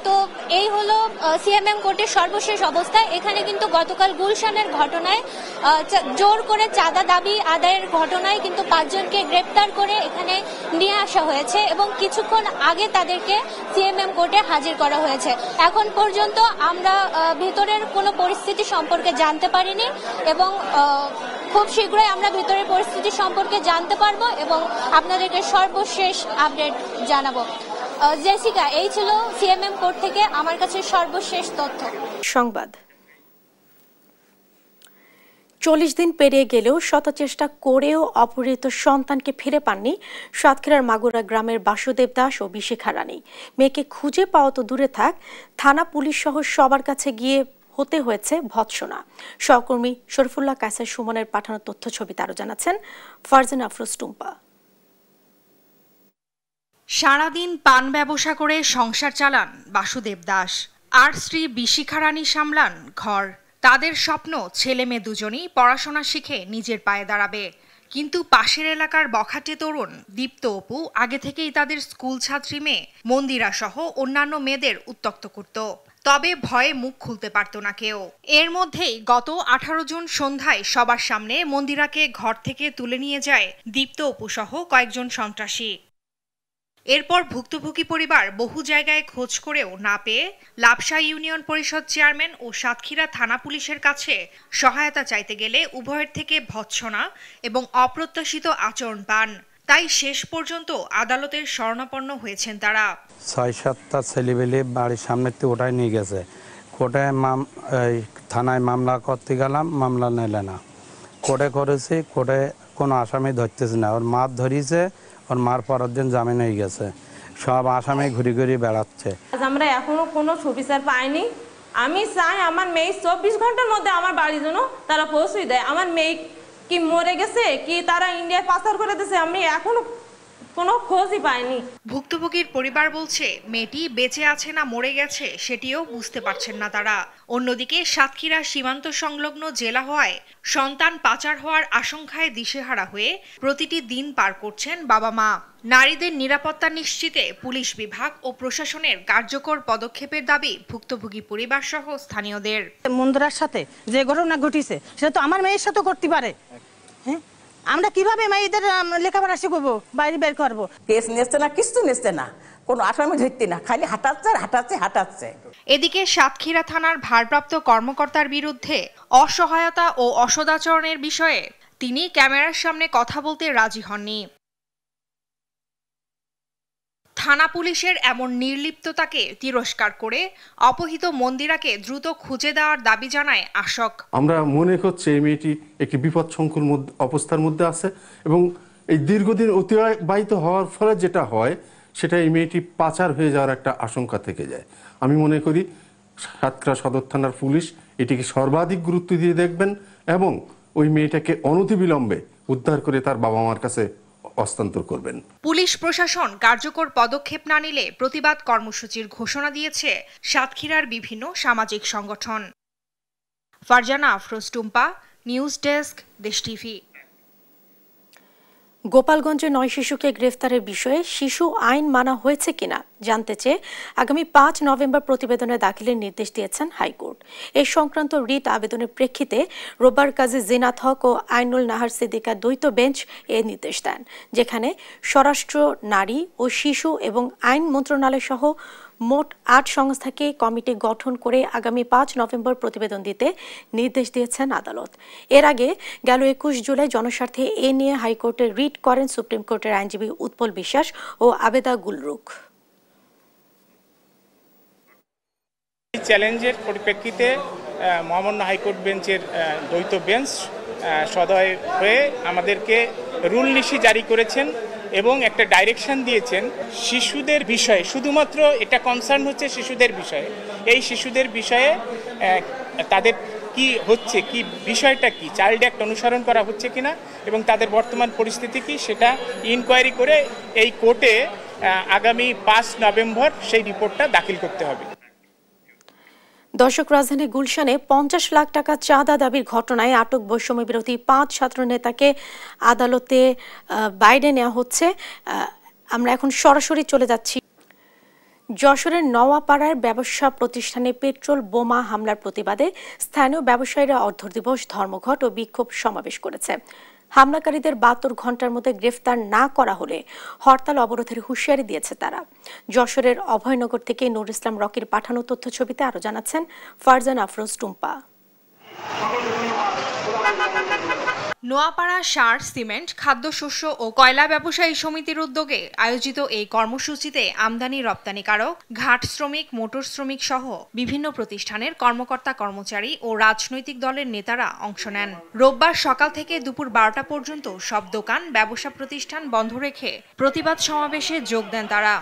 তো এই হলো সিএমএম কোর্টের সর্বশেষ অবস্থা। এখানে কিন্তু গতকাল গুলশানের ঘটনায় জোর করে চাঁদা দাবি আদায়ের ঘটনায় কিন্তু 5 জনকে গ্রেপ্তার করে এখানে নিয়ে আসা হয়েছে এবং কিছুক্ষণ আগে তাদেরকে সিএমএম কোর্টে হাজির করা হয়েছে। এখন পর্যন্ত আমরা ভিতরের কোনো পরিস্থিতি সম্পর্কে জানতে পারিনি এবং খুব শীঘ্রই আমরা ভিতরের পরিস্থিতি সম্পর্কে জানতে পারবো এবং আপনাদেরকে সর্বশেষ আপডেট জানাবো। জেসিকা, এই ছিল সিএমএম কোর্ট থেকে আমার কাছে সর্বশেষ তথ্য। সংবাদ 40 দিন পেরিয়ে গেলেও শত চেষ্টা করেও অপহৃত সন্তানকে ফিরে পাননি সাতক্ষীরার মাগুরা গ্রামের বাসুদেব দাস ও বিশিখা রানী। মেয়েকে খুঁজে পাওয়া তো দূরে থাক, থানা পুলিশ সহ সবার কাছে গিয়ে হতে হয়েছে ভৎসনা। সহকর্মী শরীফুল্লাহ কায়সার সুমনের পাঠানো তথ্য ছবিতে আরো জানাচ্ছেন ফারজানা আফরোজ টুম্পা। সারাদিন পান ব্যবসা করে সংসার চালান বাসুদেব দাস আর স্ত্রী বিশিখা রানী সামলান ঘর। তাদের স্বপ্ন ছেলে মেয়ে দুজনেই পড়াশোনা শিখে নিজের পায়ে দাঁড়াবে, কিন্তু পাশের এলাকার বখাটে তরুণ দীপ্ত অপু আগে থেকেই তাদের স্কুল ছাত্রী মেয়ে মন্দিরা সহ অন্যান্য মেয়েদের উত্ত্যক্ত করত। তবে ভয়ে মুখ খুলতে পারত না কেউ। এর মধ্যেই গত 18 জুন সন্ধ্যায় সবার সামনে মন্দিরাকে ঘর থেকে তুলে নিয়ে যায় দীপ্ত অপু সহ কয়েকজন সন্ত্রাসী। এরপর ভুক্তভোগী পরিবার বহু জায়গায় খোঁজ করেও না পেয়ে লাপসা ইউনিয়ন পরিষদ চেয়ারম্যান ও সাতক্ষীরা থানা পুলিশের কাছে সহায়তা চাইতে গেলে উভয়ের থেকে ভৎসনা এবং অপ্রত্যাশিত আচরণ পান। তাই শেষ পর্যন্ত আদালতের শরণাপন্ন হয়েছেন তারা। 6-7টা ছেলেবেলে বাড়ির সামনে ওটাই নিয়ে গেছে। কোর্টে থানায় মামলা করতে গেলাম, মামলা নিলে না। কোর্টে করেছি, কোর্টে কোনো আসামি ধরতেছে না। ওর মা ধরিয়েছে, ওর মার পরের দিন জামিন হয়ে গেছে। সব আসামি ঘুরে ঘুরে বেড়াচ্ছে। আমরা এখনো কোনো সুবিচার পাইনি। আমি চাই আমার মেয়ে 24 ঘন্টার মধ্যে আমার বাড়ির জন্য তারা পৌঁছে দেয়। আমার মেয়ে কি মরে গেছে, কি তারা ইন্ডিয়ায় পাচার করে দিয়েছে, আমি এখনো কোনো খোঁজই পাইনি। ভুক্তভোগীর পরিবার বলছে মেয়েটি বেঁচে আছে না মরে গেছে সেটিও বুঝতে পারছেন না তারা। অন্যদিকে সাতক্ষীরা সীমান্ত সংলগ্ন জেলা হওয়ায় সন্তান পাচার হওয়ার আশঙ্কায় দিশেহারা হয়ে প্রতিটি দিন পার করছেন বাবা মা। নারীদের নিরাপত্তা নিশ্চিতে পুলিশ বিভাগ ও প্রশাসনের কার্যকর পদক্ষেপের দাবি ভুক্তভোগী পরিবার সহ স্থানীয়দের। মন্দিরার সাথে যে ঘটনা ঘটেছে সেটা তো আমার মেয়ের সাথে করতে পারে। হ্যাঁ, আমরা কিভাবে মেয়েদের লেখাপড়া শিখবো, বাইরে বের করবো? কেস নিচ্ছে না, কিছু নিচ্ছে না, কোনো আসামি ধরতে না, খালি হাঁটাচ্ছে। এদিকে সাতক্ষীরা থানার ভারপ্রাপ্ত কর্মকর্তার বিরুদ্ধে অসহায়তা ও অসদাচরণের বিষয়ে তিনি ক্যামেরার সামনে কথা বলতে রাজি হননি। থানা পুলিশের এমন নির্লিপ্ততাকে তিরস্কার করে অপহৃত মন্দিরাকে দ্রুত খুঁজে দেওয়ার দাবি জানায় আশক। আমরা মনে করছি এই মেয়েটি একটি বিপদসংকুল অবস্থার মধ্যে আছে এবং এই দীর্ঘদিন অতিবাহিত হওয়ার ফলে যেটা হয় সেটা এই মেয়েটি পাচার হয়ে যাওয়ার একটা আশঙ্কা থেকে যায়। আমি মনে করি সাতক্ষীরা সদর থানার পুলিশ এটিকে সর্বাধিক গুরুত্ব দিয়ে দেখবেন এবং ওই মেয়েটাকে অনতিবিলম্বে উদ্ধার করে তার বাবা মার কাছে হস্তান্তর করবেন। পুলিশ প্রশাসন কার্যকর পদক্ষেপ না নিলে প্রতিবাদ কর্মসূচির ঘোষণা দিয়েছে সাতক্ষীরার বিভিন্ন সামাজিক সংগঠন। ফারজানা আফরোজ টুম্পা, নিউজ ডেস্ক, দেশ টিভি। গোপালগঞ্জে 9 শিশুকে গ্রেফতারের বিষয়ে শিশু আইন মানা হয়েছে কিনা জানতে চেয়ে আগামী 5 নভেম্বর প্রতিবেদনে দাখিলের নির্দেশ দিয়েছেন হাইকোর্ট। এই সংক্রান্ত রিট আবেদনের প্রেক্ষিতে রোববার কাজী জিনাত হক ও আইনুল নাহার সিদ্দিকার দ্বৈত বেঞ্চ এ নির্দেশ দেন, যেখানে স্বরাষ্ট্র, নারী ও শিশু এবং আইন মন্ত্রণালয় সহ মোট 8 সংস্থাকে কমিটি গঠন করে আগামী 5 নভেম্বর প্রতিবেদন দিতে নির্দেশ দিয়েছেন আদালত। এর আগে গেল 21 জুলাই জনস্বার্থে এ নিয়ে হাইকোর্টে রিট করেন সুপ্রিম কোর্টের আইনজীবী উৎপল বিশ্বাস ও আবেদা গুলরুক। চ্যালেঞ্জের পরিপ্রেক্ষিতে মহামান্য হাইকোর্ট বেঞ্চের দ্বৈত বেঞ্চ সদয় হয়ে আমাদেরকে রুল নিশি জারি করেছেন এবং একটা ডাইরেকশন দিয়েছেন শিশুদের বিষয়ে। শুধুমাত্র এটা কনসার্ন হচ্ছে শিশুদের বিষয়ে। এই শিশুদের বিষয়ে তাদের কি হচ্ছে, কি বিষয়টা কি, চাইল্ড অ্যাক্ট অনুসরণ করা হচ্ছে কিনা এবং তাদের বর্তমান পরিস্থিতি কি সেটা ইনকোয়ারি করে এই কোর্টে আগামী 5 নভেম্বর সেই রিপোর্টটা দাখিল করতে হবে। দর্শক, রাজধানী গুলশানে 50 লাখ টাকা চাঁদা দাবির ঘটনায় আটক বৈষম্য বিরোধী 5 ছাত্র নেতাকে আদালতে বাইরে নেওয়া হচ্ছে। আমরা এখন সরাসরি চলে যাচ্ছি যশোরের নওয়াপাড়ার ব্যবসা প্রতিষ্ঠানে পেট্রোল বোমা হামলার প্রতিবাদে স্থানীয় ব্যবসায়ীরা অর্ধ দিবস ধর্মঘট ও বিক্ষোভ সমাবেশ করেছে। হামলাকারীদের 72 ঘন্টার মধ্যে গ্রেফতার না করা হলে হরতাল অবরোধের হুঁশিয়ারি দিয়েছে তারা। যশোরের অভয়নগর থেকে নূর ইসলাম রকির পাঠানো তথ্য ছবিতে আরো জানাচ্ছেন ফারজানা আফরোজ টুম্পা। নোয়াপাড়া সার, সিমেন্ট, খাদ্যশস্য ও কয়লা ব্যবসায়ী সমিতির উদ্যোগে আয়োজিত এই কর্মসূচিতে আমদানি রপ্তানিকারক, ঘাট শ্রমিক, মোটর শ্রমিক সহ বিভিন্ন প্রতিষ্ঠানের কর্মকর্তা কর্মচারী ও রাজনৈতিক দলের নেতারা অংশ নেন। রোববার সকাল থেকে দুপুর 12টা পর্যন্ত সব দোকান, ব্যবসা প্রতিষ্ঠান বন্ধ রেখে প্রতিবাদ সমাবেশে যোগ দেন তারা।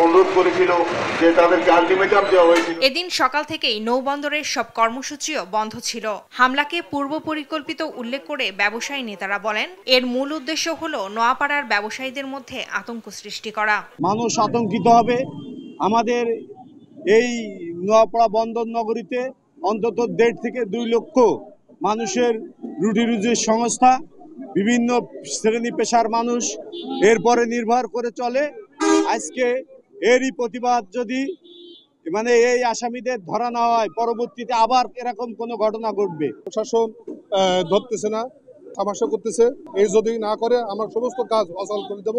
অনুরোধ করেছিল যে তাদেরকে আলটিমেটাম দেওয়া হয়েছিল। এদিন সকাল থেকেই নৌবন্দরের সব কর্মসূচিও বন্ধ ছিল। হামলাকে পূর্ব পরিকল্পিত উল্লেখ করে ব্যবসায়ী নেতারা বলেন, এর মূল উদ্দেশ্য হলো নোয়াপাড়ার ব্যবসায়ীদের মধ্যে আতঙ্ক সৃষ্টি করা। মানুষ আতঙ্কিত হবে। আমাদের এই নোয়াপাড়া বন্দর নগরীতে অন্তত 1.5 থেকে 2 লক্ষ মানুষের রুটি রুজির সংস্থা, বিভিন্ন শ্রেণী পেশার মানুষ এরপরে নির্ভর করে চলে। আজকে এরই প্রতিবাদ যদি এই আসামিদের ধরা না হয়, পরবর্তীতে আবার এরকম কোনো ঘটনা ঘটবে। প্রশাসন ধরতেছে না, তামাশা করতেছে। এই যদি না করে আমরা সমস্ত কাজ অচল করে দেব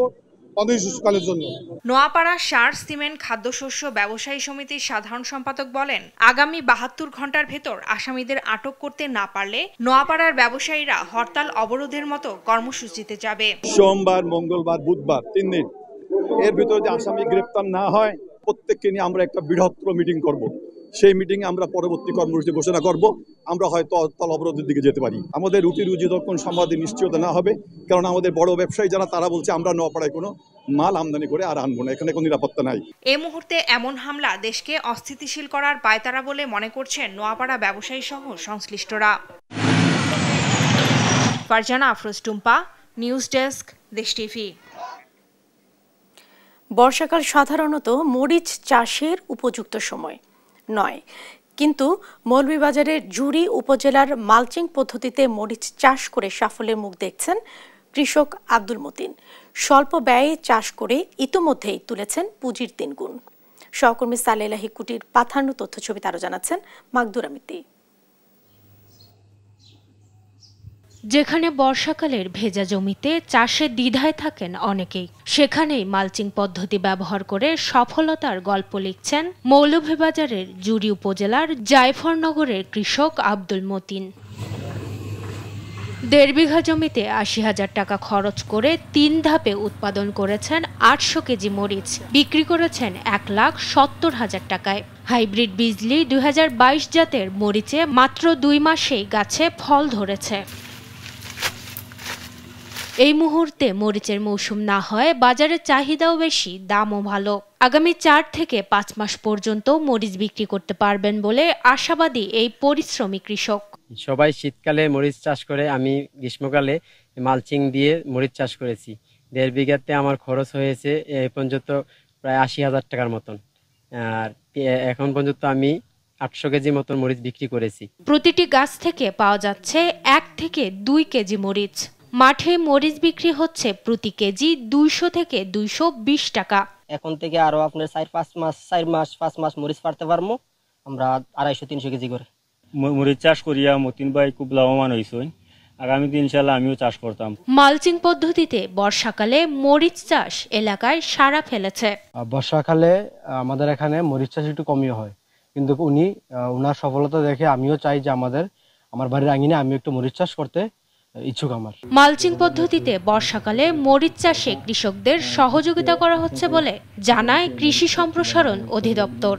অনির্দিষ্টকালের জন্য। নোয়াপাড়া সার, সিমেন্ট, খাদ্যশস্য ব্যবসায়ী সমিতির সাধারণ সম্পাদক বলেন, আগামী 72 ঘন্টার ভেতর আসামিদের আটক করতে না পারলে নোয়াপাড়ার ব্যবসায়ীরা হরতাল অবরোধের মতো কর্মসূচিতে যাবে। সোমবার, মঙ্গলবার, বুধবার 3 দিন এর ভিতরে যে আসামি গ্রেপ্তার না হয়, প্রত্যেককে নিয়ে আমরা একটা বৃহত্তর মিটিং করব। সেই মিটিংয়ে আমরা পরবর্তী কর্মসূচি ঘোষণা করব। আমরা হয়তো হরতাল অবরোধের দিকে যেতে পারি। আমাদের রুটি রুজি যখন সম্বাদে নিশ্চয়তা না হবে, কারণ আমাদের বড় ব্যবসায়ী যারা তারা বলছে আমরা নোয়াপাড়ায় কোনো মাল আমদানি করে আর আনবো না, এখানে কোনো নিরাপত্তা নাই। এই মুহূর্তে এমন হামলা দেশকে অস্থিতিশীল করার পায়তারা বলে মনে করছেন নোয়াপাড়া ব্যবসায়ী সহ সংশ্লিষ্টরা। ফারজানা আফরোজ টুম্পা, নিউজ ডেস্ক, দেশ টিভি। বর্ষাকাল সাধারণত মরিচ চাষের উপযুক্ত সময় নয়, কিন্তু মৌলভীবাজারের জুড়ি উপজেলার মালচিং পদ্ধতিতে মরিচ চাষ করে সাফল্যের মুখ দেখছেন কৃষক আব্দুল মতিন। স্বল্প ব্যয়ে চাষ করে ইতোমধ্যেই তুলেছেন পুঁজির 3 গুণ। সহকর্মী সালেলাহি কুটির পাঠানো তথ্যছবিতে আরো জানাচ্ছেন মাকদুরা মিতি। যেখানে বর্ষাকালের ভেজা জমিতে চাষে দ্বিধায় থাকেন অনেকেই, সেখানেই মালচিং পদ্ধতি ব্যবহার করে সফলতার গল্প লিখছেন মৌলভীবাজারের জুড়ি উপজেলার জায়ফরনগরের কৃষক আব্দুল মতিন। 1.5 বিঘা জমিতে 80,000 টাকা খরচ করে 3 ধাপে উৎপাদন করেছেন 800 কেজি মরিচ, বিক্রি করেছেন 1,70,000 টাকায়। হাইব্রিড বিজলি 2022 জাতের মরিচে মাত্র 2 মাসেই গাছে ফল ধরেছে। এই মুহূর্তে মরিচের মৌসুম না হয় বাজারে চাহিদাও বেশি, দামও ভালো। আগামী 4 থেকে 5 মাস পর্যন্ত মরিচ বিক্রি করতে পারবেন বলে আশাবাদী এই পরিশ্রমী কৃষক। সবাই শীতকালে মরিচ চাষ করে, আমি গ্রীষ্মকালে মালচিং দিয়ে মরিচ চাষ করেছি। 1.5 বিঘাতে আমার খরচ হয়েছে এই পর্যন্ত প্রায় 80,000 টাকার মতন, আর এখন পর্যন্ত আমি 800 কেজি মতন মরিচ বিক্রি করেছি। প্রতিটি গাছ থেকে পাওয়া যাচ্ছে 1 থেকে 2 কেজি মরিচ। মাঠে মরিচ বিক্রি হচ্ছে প্রতি কেজি 200 থেকে 220 টাকা। এখন থেকে আরো আপনার 4 মাস 5 মাস মরিচ পারতে পারবো আমরা 250-300 কেজি করে। মরিচ চাষ করিয়া মতিন ভাই খুব লাভবান হয়েছে। আগামীতে ইনশাআল্লাহ আমিও চাষ করতাম। মালচিং পদ্ধতিতে বর্ষাকালে মরিচ চাষ এলাকায় সাড়া ফেলেছে। বর্ষাকালে আমাদের এখানে মরিচ চাষ একটু কমই হয়, কিন্তু উনার সফলতা দেখে আমিও চাই যে আমার বাড়ির আঙিনে আমি একটু মরিচ চাষ করতে ইচ্ছুক। আমার মালচিং পদ্ধতিতে বর্ষাকালে মরিচ চাষে কৃষকদের সহযোগিতা করা হচ্ছে বলে জানায় কৃষি সম্প্রসারণ অধিদপ্তর।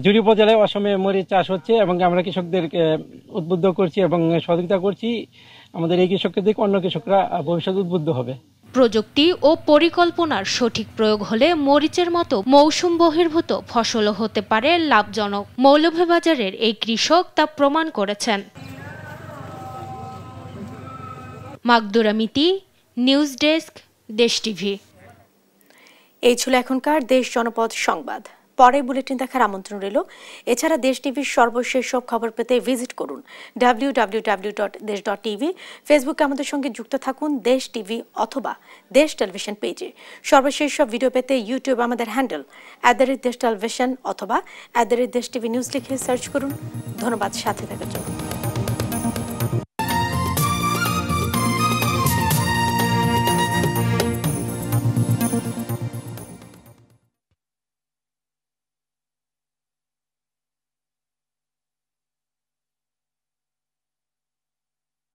জুড়ি উপজেলায় অসময়ে মরিচ চাষ হচ্ছে এবং আমরা কৃষকদেরকে উদ্বুদ্ধ করছি এবং সহযোগিতা করছি। আমাদের এই কৃষককে দেখে অন্য কৃষকরা ভবিষ্যতে উদ্বুদ্ধ হবে। প্রযুক্তি ও পরিকল্পনার সঠিক প্রয়োগ হলে মরিচের মতো মৌসুম বহির্ভূত ফসলও হতে পারে লাভজনক। মৌলভীবাজারের এই কৃষক তা প্রমাণ করেছেন। মাকদুরা মিতি, নিউজ ডেস্ক, দেশ টিভি। এই ছিল এখনকার দেশ জনপদ সংবাদ। পরে বুলেটিন দেখার আমন্ত্রণ রইল। এছাড়া দেশ টিভির সর্বশেষ সব খবর পেতে ভিজিট করুন www.desh.tv। ফেসবুকে আমাদের সঙ্গে যুক্ত থাকুন দেশ টিভি অথবা দেশ টেলিভিশন পেজে। সর্বশেষ সব ভিডিও পেতে ইউটিউব আমাদের হ্যান্ডেল @দেশ টেলিভিশন অথবা @দেশ টিভি নিউজ লিখে সার্চ করুন। ধন্যবাদ সাথে থাকার জন্য।